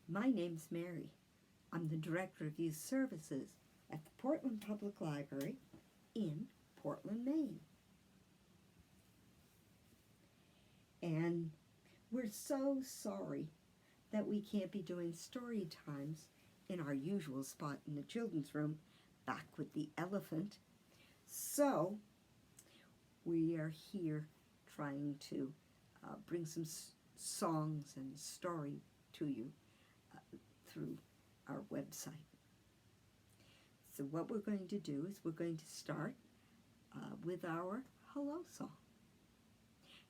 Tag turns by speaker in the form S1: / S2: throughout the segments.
S1: My name's Mary. I'm the Director of Youth Services at the Portland Public Library in Portland, Maine. And we're so sorry that we can't be doing story times in our usual spot in the children's room, back with the elephant. So we are here trying to bring some songs and story to you through our website. So what we're going to do is we're going to start with our hello song.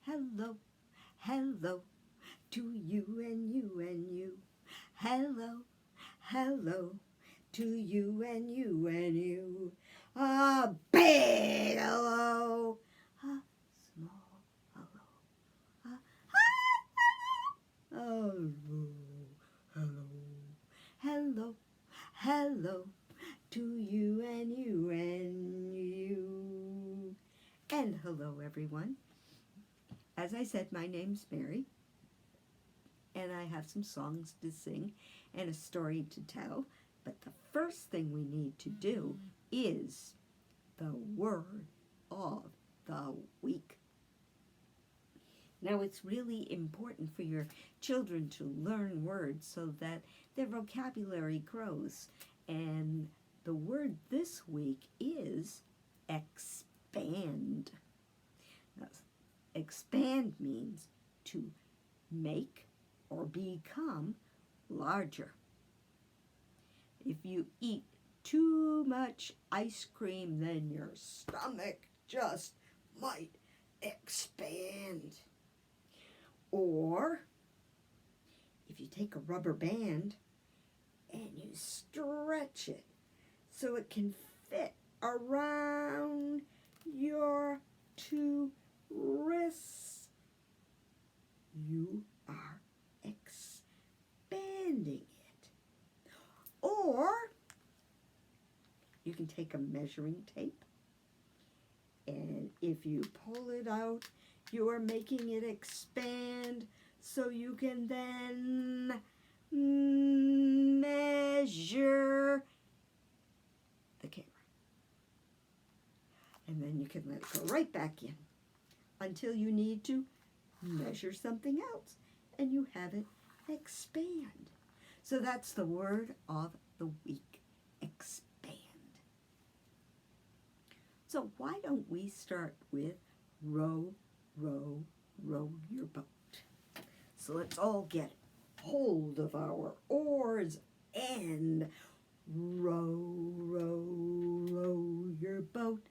S1: Hello, hello to you and you and you. Hello, hello to you and you and you. A big hello, a small hello, a hello, hello, hello, hello to you and you and you. And hello, everyone. As I said, my name's Mary, and I have some songs to sing and a story to tell. But the first thing we need to do is the word of the week. Now, it's really important for your children to learn words so that their vocabulary grows. And the word this week is expand. Now, expand means to make or become larger. If you eat too much ice cream, then your stomach just might expand. Or if you take a rubber band and you stretch it so it can fit around your two wrists, you are expanding it. Or you can take a measuring tape, and if you pull it out, you are making it expand so you can then measure the camera. And then you can let it go right back in until you need to measure something else, and you have it expand. So that's the word of the week, expand. So why don't we start with row, row, row your boat. So let's all get hold of our oars and row, row, row your boat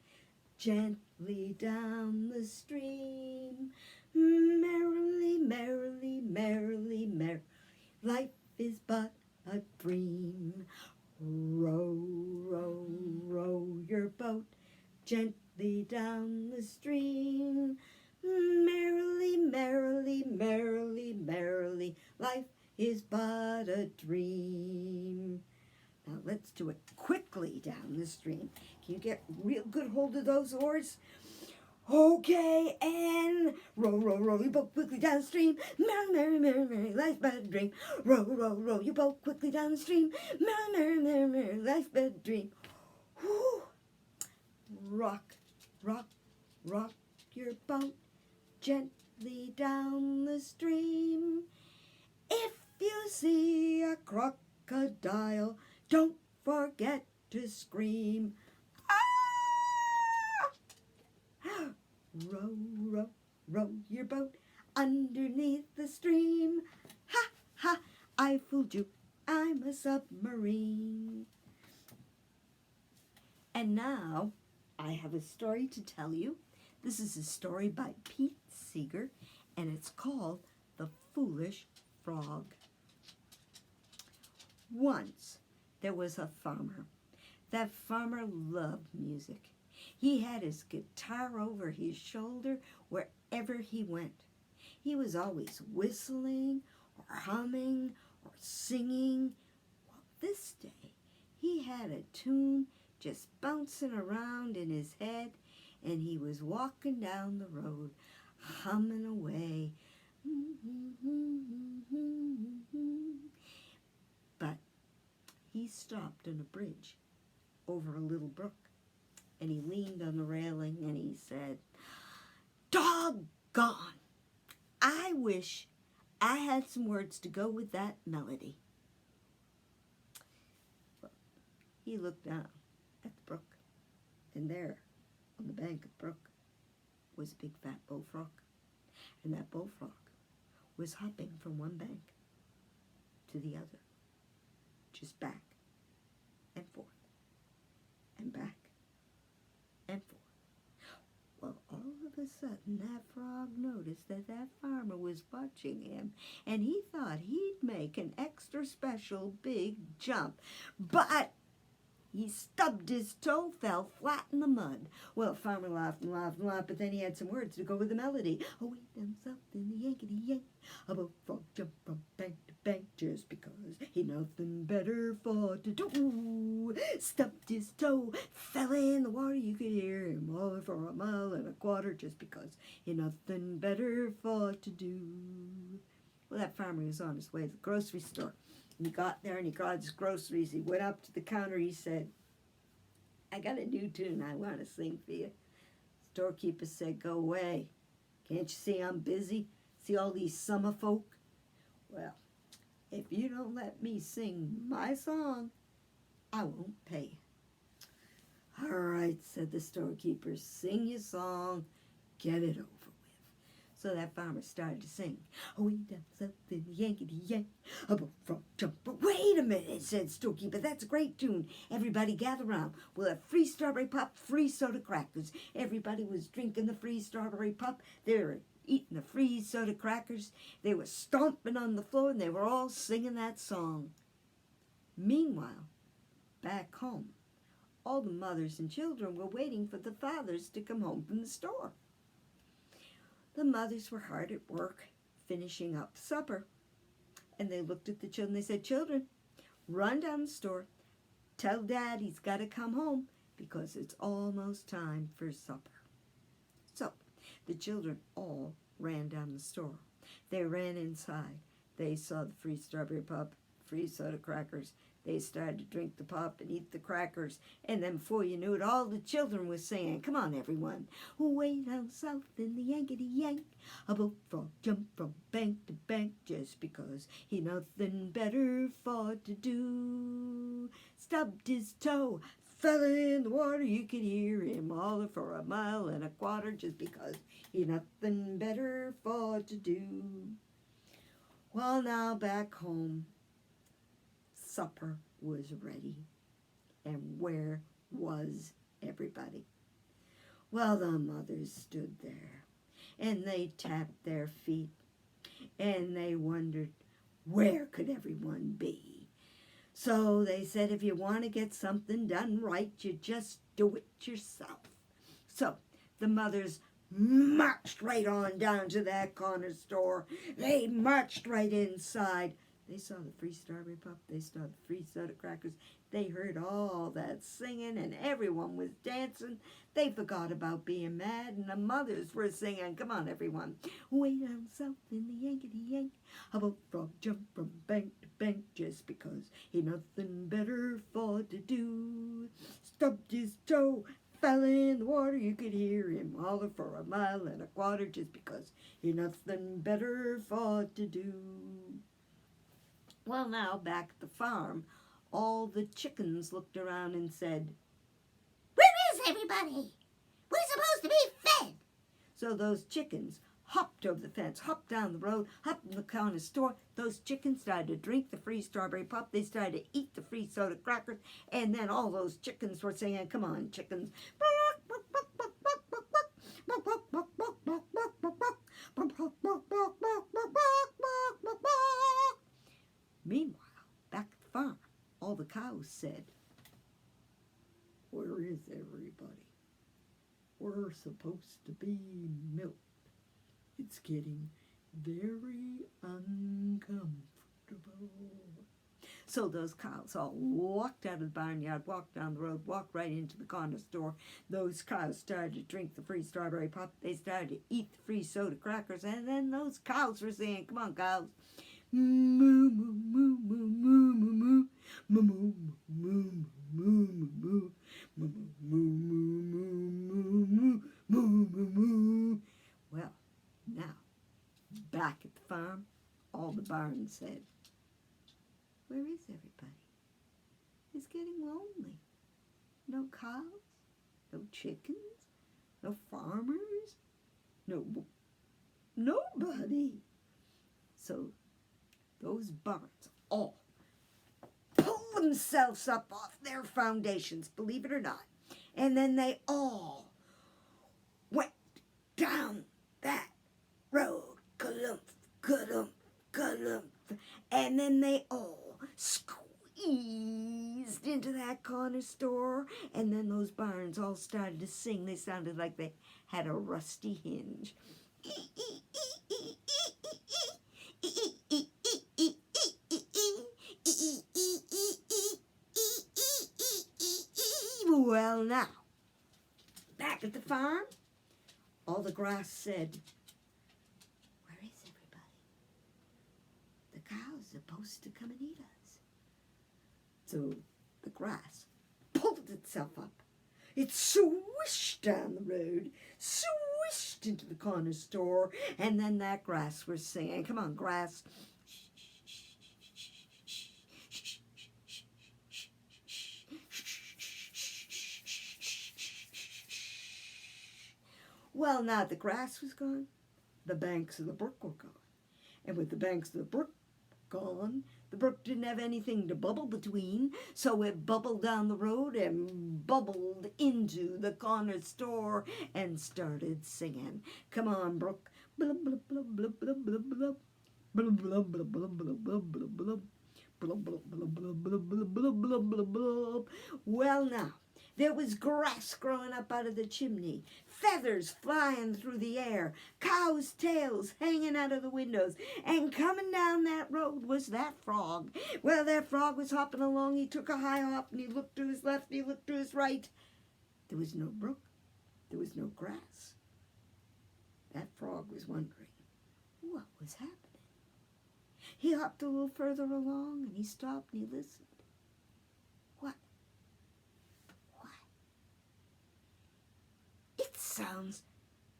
S1: gently down the stream. Merrily, merrily, merrily, merrily, life is but a dream. Row, row, row your boat gently down the stream. Merrily, merrily, merrily, merrily, life is but a dream. Now let's do it quickly down the stream. Can you get real good hold of those oars? Okay, and row, row, row your boat quickly down the stream. Merrily, merrily, merrily, merrily, life's but a dream. Row, row, row your boat quickly down the stream. Merrily, merrily, merrily, merrily, life's but a dream. Whew. Rock, rock, rock your boat gently down the stream. If you see a crocodile, don't forget to scream. Ah! Row, row, row your boat underneath the stream. Ha, ha, I fooled you, I'm a submarine. And now I have a story to tell you. This is a story by Pete Seeger, and it's called The Foolish Frog. Once there was a farmer. That farmer loved music. He had his guitar over his shoulder wherever he went. He was always whistling or humming or singing. Well, this day he had a tune just bouncing around in his head, and he was walking down the road, humming away. stopped on a bridge over a little brook. And he leaned on the railing and he said, "Doggone! I wish I had some words to go with that melody." Well, he looked down at the brook, and there, on the bank of the brook, was a big fat bullfrog. And that bullfrog was hopping from one bank to the other, just back and forth, and back and forth. Well, all of a sudden, that frog noticed that that farmer was watching him, and he thought he'd make an extra special big jump. But he stubbed his toe, fell flat in the mud. Well, the farmer laughed and laughed and laughed, but then he had some words to go with the melody. Away down south in the Yankety-Yank, a bullfrog jumped from bank to bank just because he nothing better for to do. Stubbed his toe, fell in the water, you could hear him all for a mile and a quarter just because he nothing better for to do. Well, that farmer was on his way to the grocery store. And he got there and he got his groceries. He went up to the counter. He said, "I got a new tune I want to sing for you." Storekeeper said, "Go away. Can't you see I'm busy? See all these summer folk? Well, if you don't let me sing my song, I won't pay you." "All right," said the storekeeper, "sing your song. Get it over with." So that farmer started to sing. Away down south in the Yankety-Yank, a bullfrog jumped. But wait a minute, said storekeeper, "that's a great tune. Everybody gather round. We'll have free strawberry pop, free soda crackers." Everybody was drinking the free strawberry pop. They were eating the free soda crackers. They were stomping on the floor, and they were all singing that song. Meanwhile, back home, all the mothers and children were waiting for the fathers to come home from the store. The mothers were hard at work, finishing up supper. And they looked at the children. They said, "Children, run down the store. Tell Dad he's got to come home because it's almost time for supper." So the children all ran down the store. They ran inside. They saw the free strawberry pop, free soda crackers. They started to drink the pop and eat the crackers. And then before you knew it, all the children were saying, "Come on, everyone. Way down south in the Yankety-Yank, a bullfrog jumped from bank to bank just because he nothing better for to do. Stubbed his toe, fell in the water, you could hear him holler for a mile and a quarter just because he nothing better for to do." Well, now back home, supper was ready. And where was everybody? Well, the mothers stood there, and they tapped their feet, and they wondered, where could everyone be? So they said, if you want to get something done right, you just do it yourself. So the mothers marched right on down to that corner store. They marched right inside. They saw the free strawberry pop. They saw the free soda crackers. They heard all that singing, and everyone was dancing. They forgot about being mad, and the mothers were singing, "Come on, everyone. Way down south in the Yankety-Yank, a bullfrog jumped from bank to bank just because he nothing better for to do. Stubbed his toe, fell in the water. You could hear him holler for a mile and a quarter just because he nothing better for to do." Well, now, back at the farm, all the chickens looked around and said, "Where is everybody? We're supposed to be fed." So those chickens hopped over the fence, hopped down the road, hopped in the corner store. Those chickens started to drink the free strawberry pop. They started to eat the free soda crackers. And then all those chickens were saying, "Come on, chickens. Meanwhile, back at the farm, all the cows said, "Where is everybody? We're supposed to be milked. It's getting very uncomfortable." So those cows all walked out of the barnyard, walked down the road, walked right into the corner store. Those cows started to drink the free strawberry pop. They started to eat the free soda crackers. And then those cows were saying, "Come on, cows. Moo, moo, moo, moo, moo, moo, moo, moo, moo, moo, moo, moo, moo, moo, moo, moo, moo. Well, now, back at the farm, all the barns said, where is everybody? It's getting lonely. No cows, no chickens, no farmers, nobody. So those barns all pull themselves up off their foundations, believe it or not. And then they all went down that road, ka-lumph, ka-lumph, ka-lumph. And then they all squeezed into that corner store. And then those barns all started to sing. They sounded like they had a rusty hinge. Well, now, back at the farm, all the grass said, where is everybody? The cow's supposed to come and eat us. So the grass pulled itself up. It swished down the road, swished into the corner store, and then that grass was singing, come on, grass. Well, now the grass was gone, the banks of the brook were gone. And with the banks of the brook gone, the brook didn't have anything to bubble between, so it bubbled down the road and bubbled into the corner store and started singing. Come on, brook. Blub, blub, blub, blub, blub, blub, blub. Blub, blub, blub, blub, blub, blub, blub, blub. Blub, blub, blub, blub, blub, blub, blub, blub, blub, blub. Well, now, there was grass growing up out of the chimney, feathers flying through the air, cows' tails hanging out of the windows, and coming down that road was that frog. Well, that frog was hopping along. He took a high hop, and he looked to his left, and he looked to his right. There was no brook. There was no grass. That frog was wondering what was happening. He hopped a little further along, and he stopped, and he listened. What? It sounds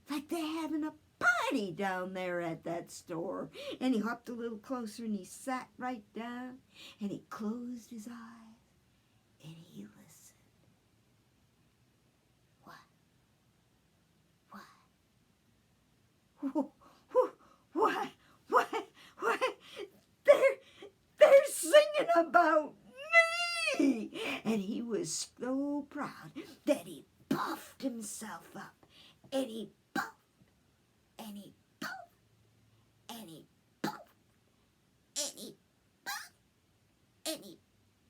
S1: like they're having a party down there at that store. And he hopped a little closer and he sat right down and he closed his eyes and he listened. What? They're singing about me. And he was so proud that he puffed himself up, and he puffed, and he puffed, and he puffed, and he puffed, and he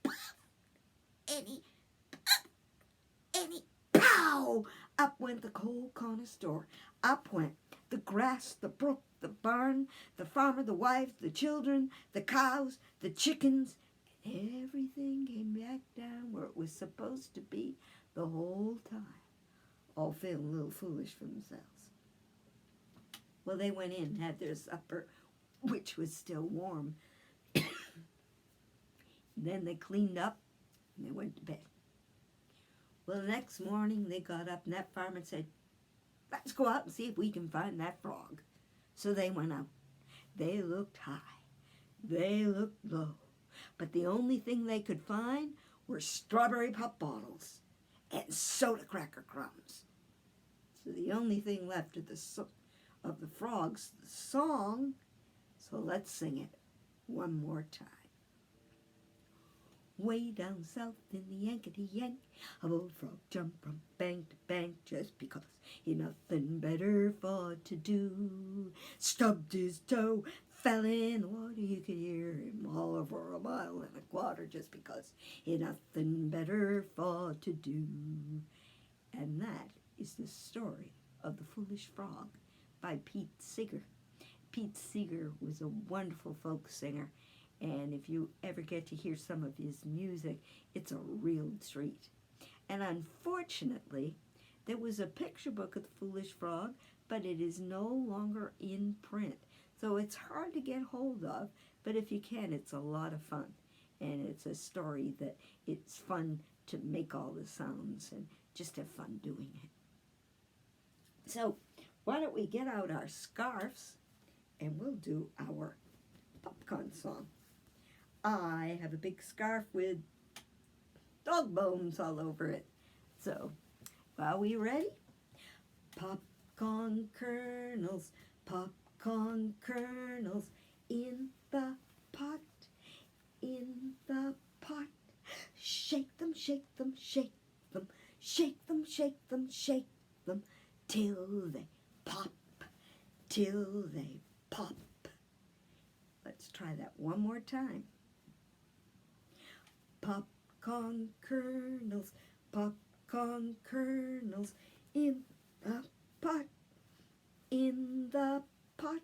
S1: puffed, and he puffed, and he pow! Up went the whole corner store. Up went the grass, the brook, the barn, the farmer, the wives, the children, the cows, the chickens, and everything came back down where it was supposed to be the whole time, all feeling a little foolish for themselves. Well, they went in and had their supper, which was still warm. Then they cleaned up and they went to bed. Well, the next morning they got up and that farmer said, let's go out and see if we can find that frog. So they went out. They looked high. They looked low. But the only thing they could find were strawberry pop bottles and soda cracker crumbs. So the only thing left of the frogs, the song. So let's sing it one more time. Way down south in the Yankety-Yank, a bullfrog jumped from bank to bank just because he had nothing better for to do. Stubbed his toe, fell in the water, you could hear him all over a mile and a quarter just because he had nothing better for to do. And that is the story of The Foolish Frog by Pete Seeger. Pete Seeger was a wonderful folk singer, and if you ever get to hear some of his music, it's a real treat. And unfortunately, there was a picture book of The Foolish Frog, but it is no longer in print. So it's hard to get hold of, but if you can, it's a lot of fun. And it's a story that it's fun to make all the sounds and just have fun doing it. So why don't we get out our scarves and we'll do our popcorn song. I have a big scarf with dog bones all over it. So, are we ready? Popcorn kernels, popcorn kernels in the pot, in the pot. Shake them, shake them, shake them, shake them, shake them, shake them, till they pop, till they pop. Let's try that one more time. Popcorn kernels, popcorn kernels in the pot, in the pot.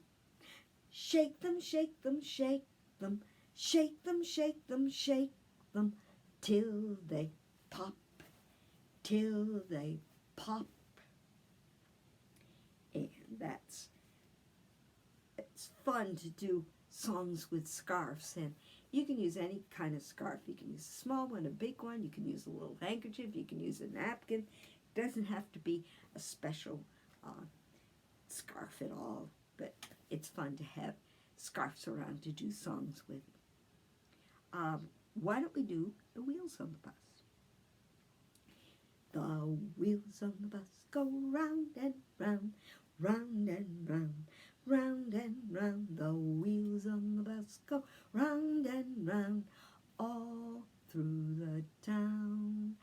S1: Shake them, shake them, shake them, shake them, shake them, shake them, till they pop, till they pop. And it's fun to do songs with scarves, and you can use any kind of scarf. You can use a small one, a big one, you can use a little handkerchief, you can use a napkin. It doesn't have to be a special scarf at all, but it's fun to have scarves around to do songs with. Why don't we do the wheels on the bus? The wheels on the bus go round and round, round and round, round and round. The wheels on the bus go round and round, all through the town.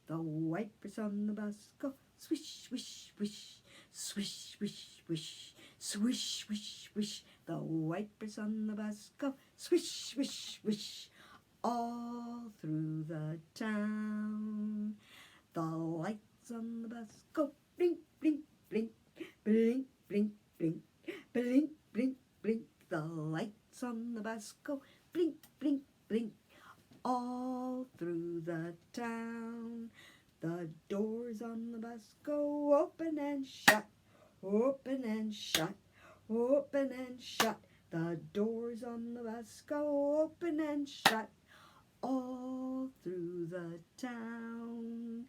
S1: The wipers on the bus go swish, swish, swish, swish, swish, swish, swish, swish, swish. The wipers on the bus go swish, swish, swish, all through the town. The lights on the bus go blink, blink, blink, blink, blink, blink, blink, blink, blink. The lights on the bus go blink, blink, blink, all through the town. The doors on the bus go open and shut, open and shut, open and shut. The doors on the bus go open and shut, all through the town.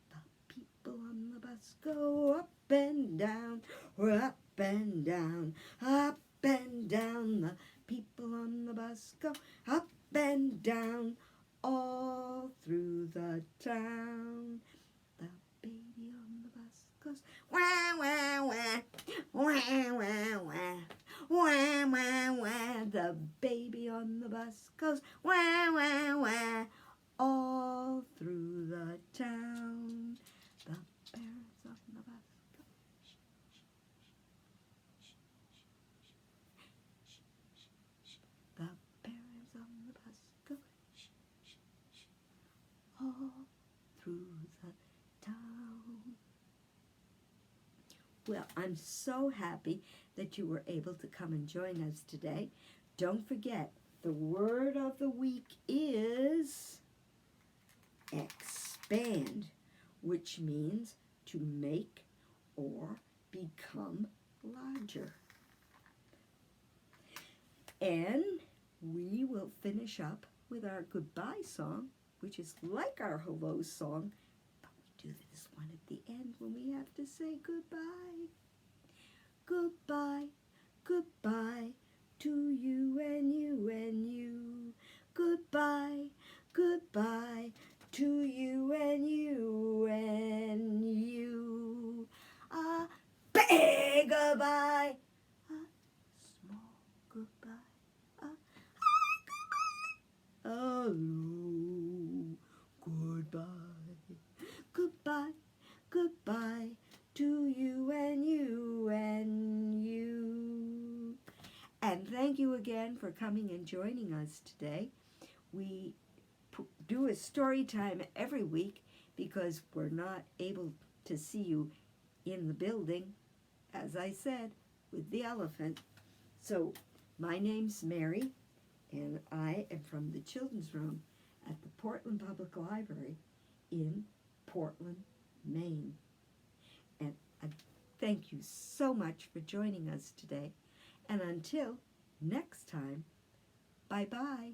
S1: The people on the bus go up and down, up and down, up and down. The people on the bus go up and down, all through the town. The baby on the bus goes wah, wah, wah, wah, wah, wah, wah, wah, wah. The baby on the bus goes wah, wah, wah, all through the town. The parents on the bus go shh, shh, shh, shh, shh, shh, shh. The parents on the bus go shh, shh, shh, all through the town. Well, I'm so happy that you were able to come and join us today. Don't forget, the word of the week is expand, which means to make or become larger. And we will finish up with our goodbye song, which is like our hello song, but we do this one at the end when we have to say goodbye. Goodbye, goodbye to you and you and you. Goodbye, goodbye to you and you and you. A big goodbye, a small goodbye, a high goodbye. Hello, goodbye, goodbye, goodbye to you and you and you. And thank you again for coming and joining us today. We do a story time every week because we're not able to see you in the building, as I said, with the elephant. So my name's Mary, and I am from the Children's Room at the Portland Public Library in Portland, Maine. And I thank you so much for joining us today. And until next time, bye-bye.